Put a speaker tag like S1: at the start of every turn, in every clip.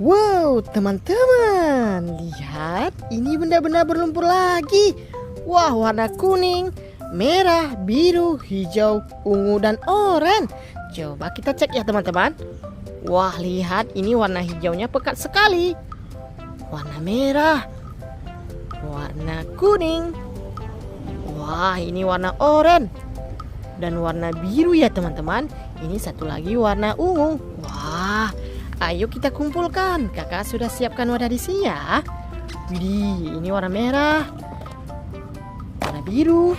S1: Wow, teman-teman, lihat ini benda-benda berlumpur lagi. Wah, warna kuning, merah, biru, hijau, ungu, dan oranye. Coba kita cek ya teman-teman. Wah, lihat ini warna hijaunya pekat sekali. Warna merah, warna kuning. Wah, ini warna oranye. Dan warna biru ya teman-teman. Ini satu lagi warna ungu. Wah, ayo kita kumpulkan. Kakak sudah siapkan wadah di sini ya. Widih, ini warna merah, warna biru,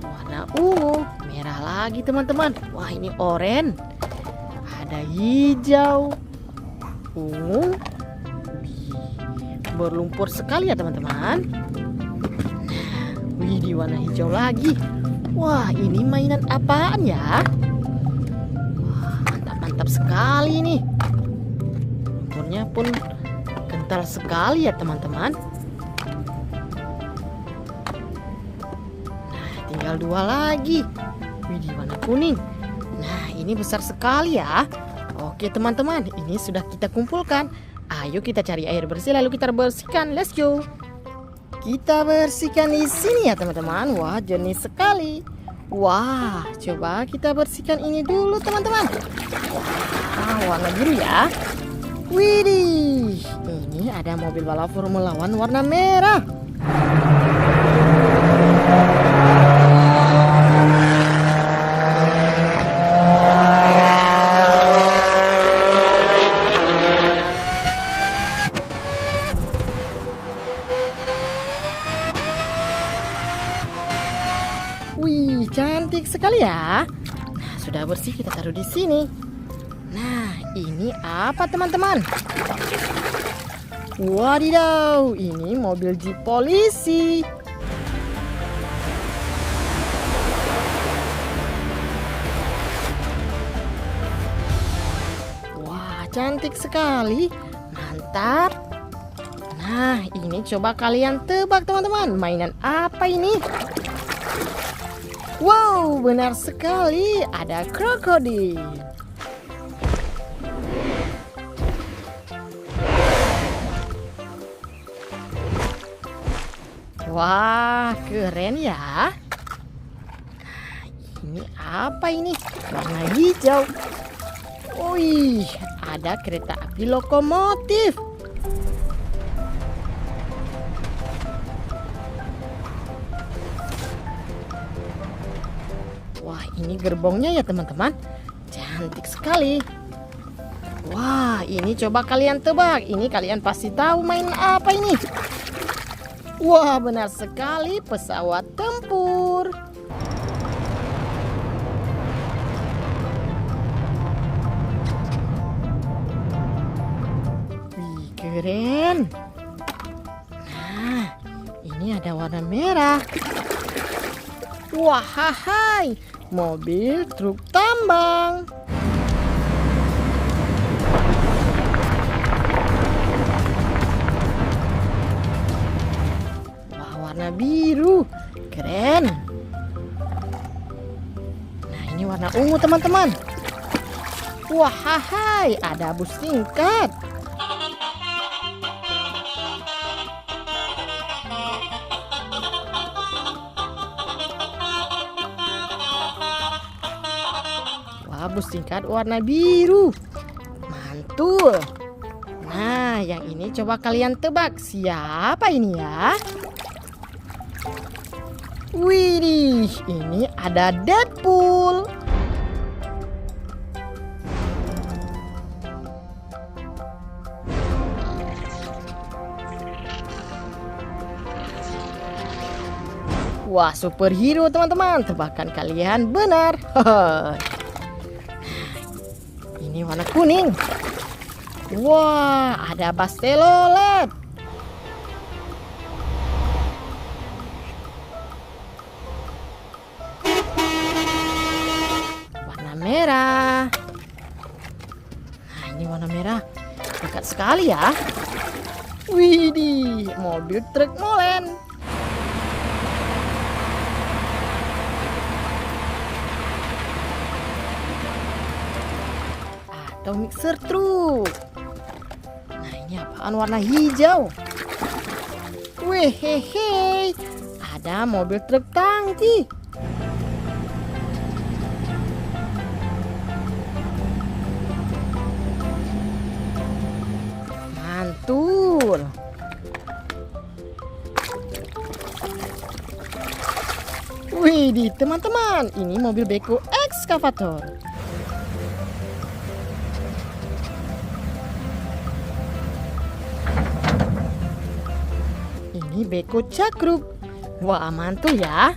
S1: warna ungu, merah lagi teman-teman. Wah, ini oranye. Ada hijau, ungu. Berlumpur sekali ya teman-teman. Wih, di warna hijau lagi. Wah, ini mainan apaan ya? Wah, mantap-mantap sekali nih. Lumpurnya pun kental sekali ya teman-teman. Nah, tinggal dua lagi. Wih, di warna kuning. Nah, ini besar sekali ya. Oke teman-teman, ini sudah kita kumpulkan. Ayo kita cari air bersih lalu kita bersihkan. Let's go. Kita bersihkan di sini ya teman-teman. Wah, jernih sekali. Wah, coba kita bersihkan ini dulu teman-teman. Wah, warna biru ya. Widih, ini ada mobil balap Formula One warna merah. Wih, cantik sekali ya. Nah, sudah bersih kita taruh di sini. Nah, ini apa teman-teman? Wadidaw, ini mobil jeep polisi. Wah, cantik sekali. Mantap. Nah, ini coba kalian tebak teman-teman. Mainan apa ini? Wow, benar sekali, ada krokodil. Wah, keren ya. Nah, ini apa ini? Warna hijau. Wih, ada kereta api lokomotif. Wah, ini gerbongnya ya teman-teman. Cantik sekali. Wah, ini coba kalian tebak. Ini kalian pasti tahu main apa ini. Wah, benar sekali, pesawat tempur. Wih, keren. Nah, ini ada warna merah. Wah, hai, mobil truk tambang. Wah, warna biru. Keren. Nah, ini warna ungu teman-teman. Wah, hai, ada bus tingkat. Bus tingkat warna biru. Mantul. Nah, yang ini coba kalian tebak. Siapa ini ya? Widih, ini ada Deadpool. Wah, superhero teman-teman. Tebakan kalian benar. Ini warna kuning. Wah, ada Bastelolet. Warna merah. Nah, ini warna merah. Dekat sekali ya. Widih, mobil truk molen. Atau mixer truk. kendaraan warna hijau. Wehehe, ada mobil truk tangki. Mantul. Widih teman-teman, ini mobil beko ekskavator. Ini beko cakruk. Wah, mantul ya.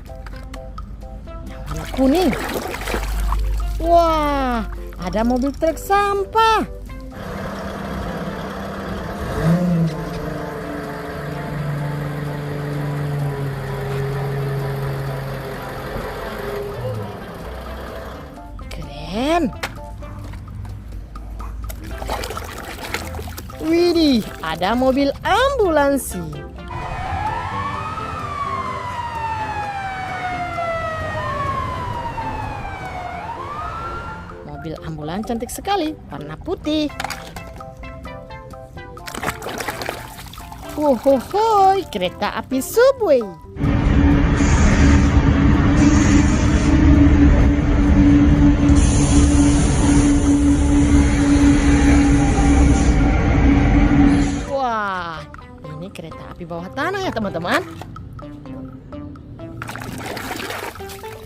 S1: Yang warna kuning. Wah, ada mobil truk sampah. Keren. Widih, ada mobil ambulansi. Mobil ambulans cantik sekali, warna putih. Wohohoi, kereta api subway. Wah, ini kereta api bawah tanah ya teman-teman.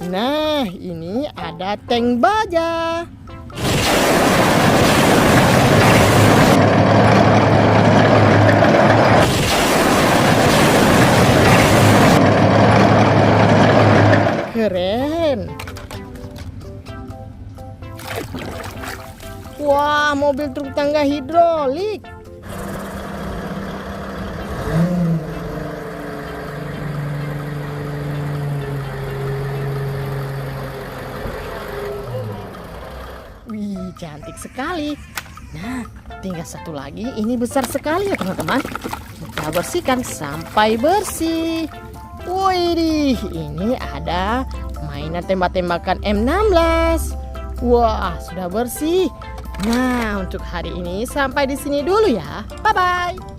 S1: Nah, ini ada tank baja. Keren. Wah, mobil truk tangga hidrolik. Wih, cantik sekali. Nah, tinggal satu lagi. Ini besar sekali ya teman-teman. Kita bersihkan sampai bersih. Wih, ini ada mainan tembak-tembakan M16. Wah, sudah bersih. Nah, untuk hari ini sampai di sini dulu ya. Bye-bye.